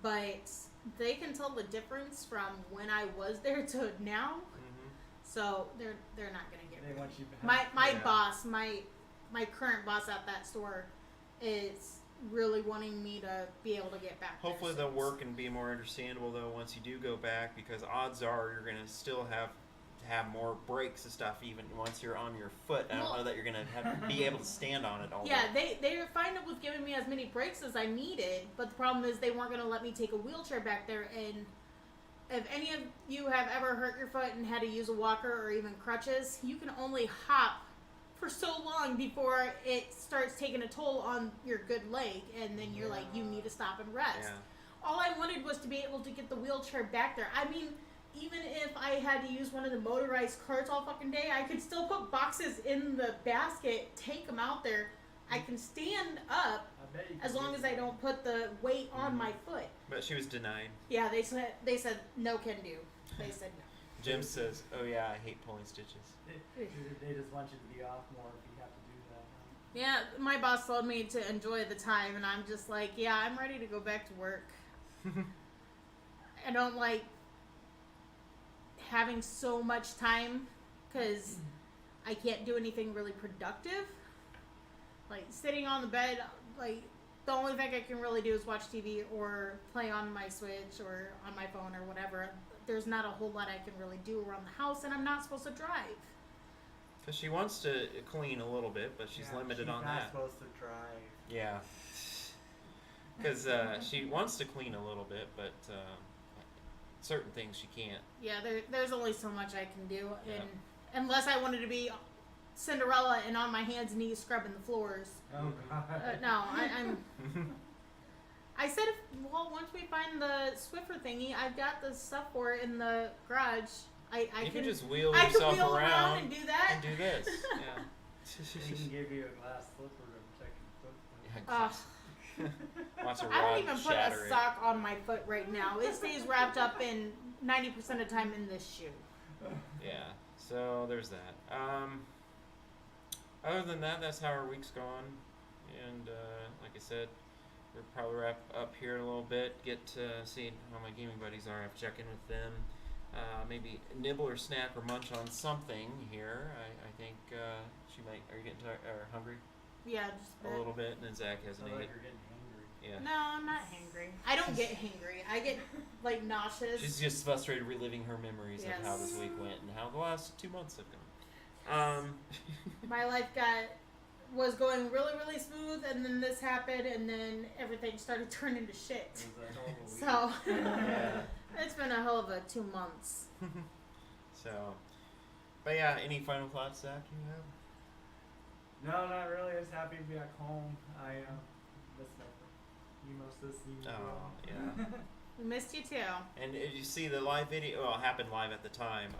but they can tell the difference from when I was there to now. Mhm. So they're not gonna get They rid of want me. you back. My Yeah. boss, my current boss at that store, is really wanting me to be able to get back. there Hopefully, they'll soon. work and be more understandable though once you do go back, because odds are you're gonna still have to have more breaks and stuff even once you're on your foot. I don't Well- know that you're gonna have be able to stand on it all Yeah, day. they were fine with giving me as many breaks as I needed, but the problem is they weren't going to let me take a wheelchair back there. And if any of you have ever hurt your foot and had to use a walker or even crutches, you can only hop for so long before it starts taking a toll on your good leg, and then you're like, you need to stop and rest. Yeah. All I wanted was to be able to get the wheelchair back there. I mean, even if I had to use one of the motorized carts all fucking day, I could still put boxes in the basket, take them out there. I can stand up I bet you as can long do as I that. don't put the weight on Mhm. my foot. But she was denied. Yeah, they said no can do. They said no. Jim says, "Oh yeah, I hate pulling stitches." They just want you to be off more if you have to do that. Yeah, my boss told me to enjoy the time, and I'm just like, yeah, I'm ready to go back to work. I don't like having so much time because I can't do anything really productive. Like sitting on the bed, like the only thing I can really do is watch TV or play on my Switch or on my phone or whatever. There's not a whole lot I can really do around the house, and I'm not supposed to drive. Because she wants to clean a little bit, but she's Yeah, limited on she's not that. supposed to drive. Yeah. Because she wants to clean a little bit, but certain things she can't. Yeah, there's only so much I can do, Yeah. and unless I wanted to be Cinderella and on my hands and knees scrubbing the floors. Oh god. No, I'm. I said, once we find the Swiffer thingy, I've got the stuff for it in the garage. I You can can just wheel I can yourself wheel around around and do that. and do this. They can give you a glass slipper to protect your foot. Ugh. Yeah. Watch a I don't rod even put shatter a it. sock on my foot right now. It stays wrapped up in 90% of the time in this shoe. Yeah. So there's that. Other than that, that's how our week's gone. And like I said, we'll probably wrap up here in a little bit. Get to see how my gaming buddies are. I've checked in with them. Maybe nibble or snack or munch on something here. I think she might. Are you getting hungry? Yeah, just A little bit, and then Zach hasn't Sounds like eaten. you're getting hungry. Yeah. No, I'm not hangry. I don't get hangry. I get like nauseous. She's just frustrated reliving her memories of how this Yes. week went and how the last 2 months have gone. My life was going really, really smooth, and then this happened, and then everything started turning to shit. It was a hell of a week. So Yeah. it's been a hell of a 2 months. So, but yeah, any final thoughts, Zach, you have? No, not really. I was happy to be back home. I miss my emo system. Oh, yeah. We missed you too. And if you see the live video, well, it happened live at the time.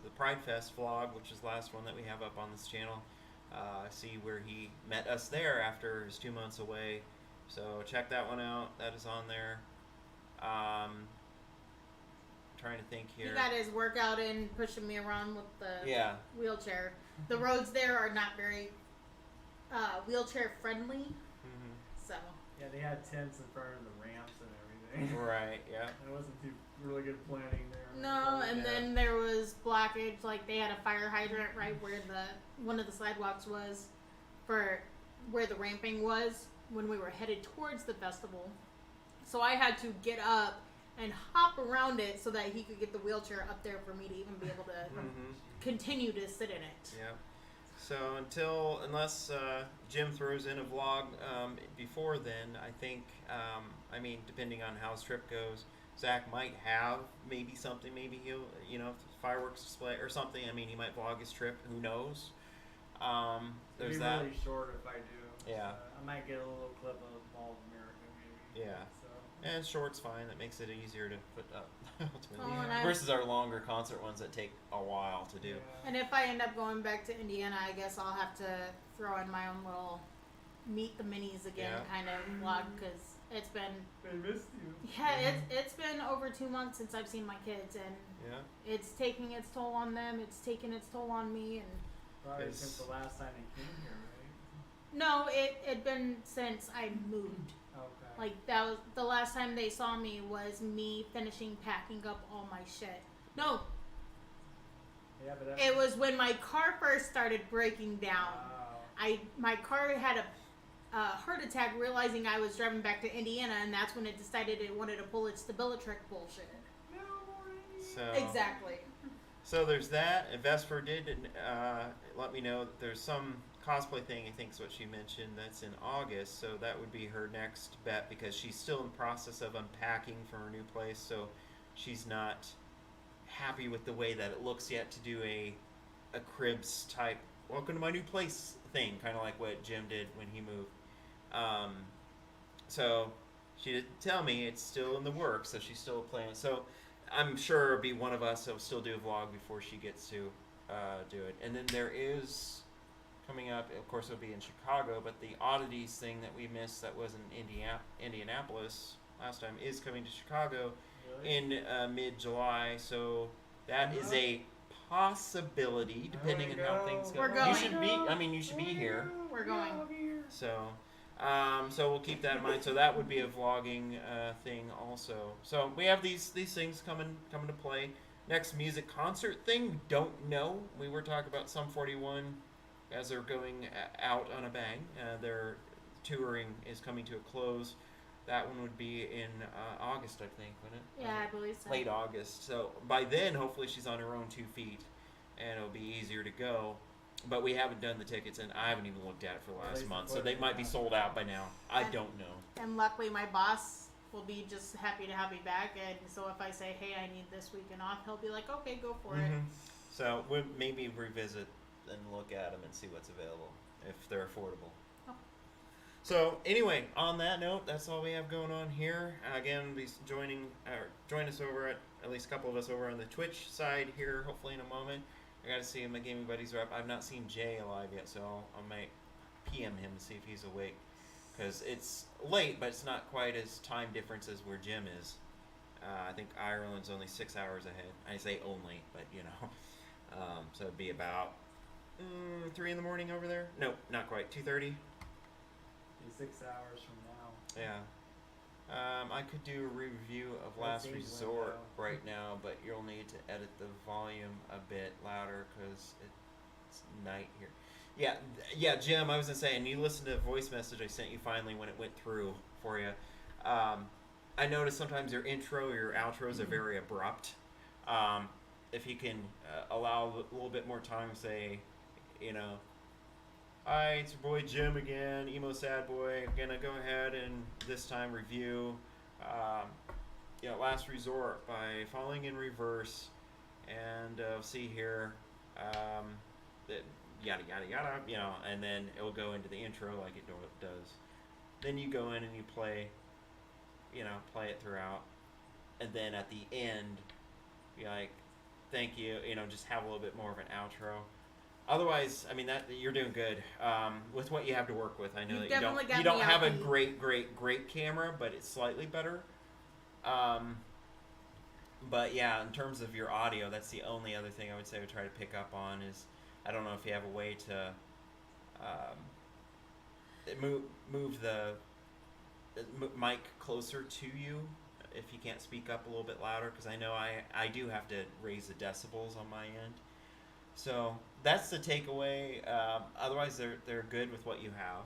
The Pride Fest vlog, which is the last one that we have up on this channel, see where he met us there after his 2 months away. So check that one out. That is on there. Trying to think He here. got his workout in pushing me around with the Yeah. wheelchair. The roads there are not very wheelchair friendly, Hmm. so Yeah, they had tents in front of the ramps and everything. Right. Yeah. It wasn't too really good planning there. no. And Yeah. then there was blockage. Like they had a fire hydrant right where one of the sidewalks was, for where the ramping was when we were headed towards the festival. So I had to get up and hop around it so that he could get the wheelchair up there for me to even be able to Hmm. continue to sit in it. Yeah. So unless Jim throws in a vlog before then, I think, I mean, depending on how his trip goes, Zach might have maybe something. Maybe he'll, fireworks display or something. I mean, he might vlog his trip. Who knows? It'd There's be that. really short if I do. Yeah. I might get a little clip of Mall of America maybe. Yeah. So. And short's fine. That makes it easier to put up ultimately. Oh, and I- Versus our longer concert ones that take a while to do. Yeah. And if I end up going back to Indiana, I guess I'll have to throw in my own little meet the minis again Yeah. kind of vlog, because it's been They missed you. it's been over 2 months since I've seen my kids, and Yeah. it's taking its toll on them. It's taking its toll on me, and Probably It's- since the last time they came here, right? no, it been since I moved. Okay. Like that was the last time they saw me was me finishing packing up all my shit. No, Yeah, but that. it was when my car first started breaking down. Wow. My car had a heart attack realizing I was driving back to Indiana, and that's when it decided it wanted to pull its Stabilitric bullshit. No, Maureen. So Exactly. So there's that. And Vesper did let me know that there's some cosplay thing, I think is what she mentioned, that's in August. So that would be her next bet, because she's still in the process of unpacking from her new place. So she's not happy with the way that it looks yet to do a cribs type welcome to my new place thing, kind of like what Jim did when he moved. So she didn't tell me it's still in the works, so she's still planning. So I'm sure it'll be one of us that will still do a vlog before she gets to do it. And then there is coming up, of course, it'll be in Chicago, but the Oddities thing that we missed that was in Indianapolis last time is coming to Chicago Really? in mid-July. So that is a possibility, depending on how things go. We're You going. should be. I mean, you should be here. We're going. I'll be here. So, so we'll keep that in mind. So that would be a vlogging thing also. So we have these things coming to play. Next music concert thing, we don't know. We were talking about Sum 41 as they're going out on a bang. Their touring is coming to a close. That one would be in August, I think, wouldn't it? Yeah, I believe so. Late August. So by then, hopefully, she's on her own 2 feet, and it'll be easier to go. But we haven't done the tickets, and I haven't even looked at it for the last month, so they might be sold out by now. I don't know. And luckily, my boss will be just happy to have me back. And so if I say, "Hey, I need this weekend off," he'll be like, "Okay, go for it." Mhm. So we'll maybe revisit and look at them and see what's available if they're affordable. Oh. So anyway, on that note, that's all we have going on here. Again, be join us over at least a couple of us over on the Twitch side here. Hopefully in a moment. I got to see my gaming buddies are up. I've not seen Jay alive yet, so I might PM him to see if he's awake. Because it's late, but it's not quite as time difference as where Jim is. I think Ireland's only 6 hours ahead. I say only, but you know. So it'd be about 3 in the morning over there. No, not quite. 2:30. Be 6 hours from now. Yeah. I could do a review of That's Last England, Resort though. right now, but you'll need to edit the volume a bit louder because it's night here. Yeah, Jim. I was gonna say, and you listened to the voice message I sent you finally when it went through for you. I noticed sometimes your intro, your outros are very abrupt. If you can allow a little bit more time, say, hi, it's your boy Jim again, Emo Sad Boy. I'm gonna go ahead and this time review Last Resort by Falling in Reverse, and see here, that yada yada yada, and then it'll go into the intro like it does. Then you go in and you play it throughout, and then at the end, be like, thank you, just have a little bit more of an outro. otherwise, I mean that you're doing good with what you have to work with. I know You've that definitely got you don't me have a outbeat. great camera, but it's slightly better. Um, but yeah, in terms of your audio, that's the only other thing I would say I would try to pick up on is I don't know if you have a way to move the mic closer to you if you can't speak up a little bit louder, because I know I do have to raise the decibels on my end. So that's the takeaway. Otherwise, they're good with what you have,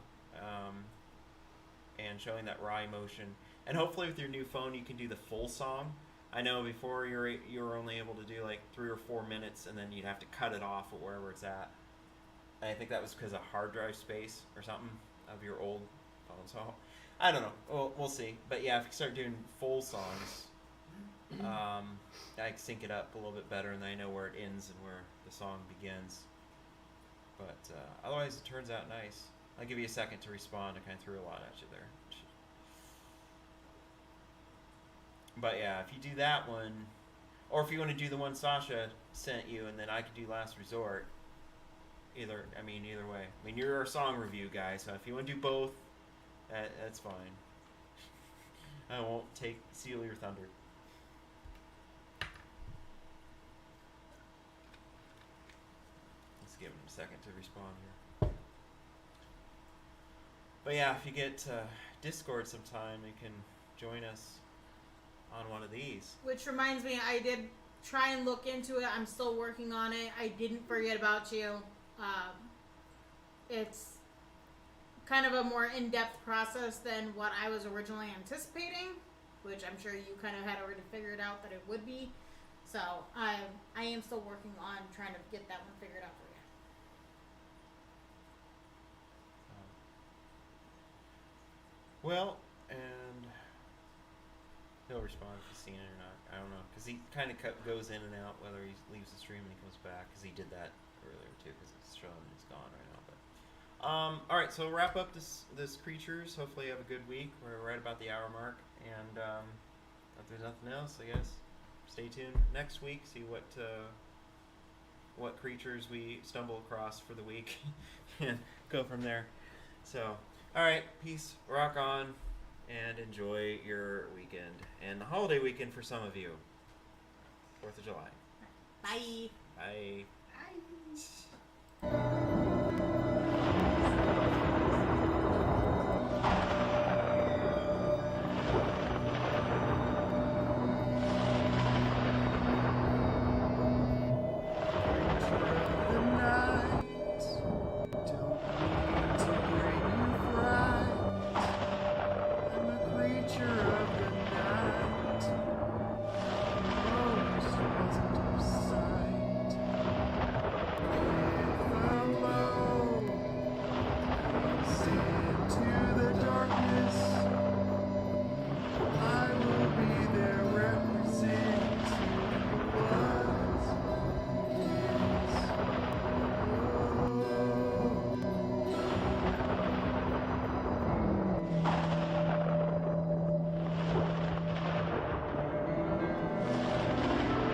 and showing that raw emotion. And hopefully, with your new phone, you can do the full song. I know before you were only able to do like 3 or 4 minutes, and then you'd have to cut it off at wherever it's at. And I think that was because of hard drive space or something of your old phone. So I don't know. We'll see. But yeah, if you start doing full songs, I can sync it up a little bit better, and then I know where it ends and where the song begins. But otherwise, it turns out nice. I'll give you a second to respond. I kind of threw a lot at you there. But yeah, if you do that one, or if you want to do the one Sasha sent you, and then I could do Last Resort. Either way. I mean, you're a song review guy, so if you want to do both, that's fine. I won't steal your thunder. Let's give him a second to respond here. But yeah, if you get Discord sometime, you can join us on one of these. Which reminds me, I did try and look into it. I'm still working on it. I didn't forget about you. It's kind of a more in-depth process than what I was originally anticipating, which I'm sure you kind of had already figured out that it would be. So I am still working on trying to get that one figured out for you. Well, and he'll respond if he's seen it or not. I don't know, because he kind of goes in and out whether he leaves the stream and he comes back, because he did that earlier too, because it's showing it's gone right now. But all right, so we'll wrap up this creatures. Hopefully you have a good week. We're right about the hour mark, and if there's nothing else, I guess stay tuned next week. See what creatures we stumble across for the week, and go from there. So, all right, peace, rock on, and enjoy your weekend and the holiday weekend for some of you. 4th of July. Bye. Bye. Bye.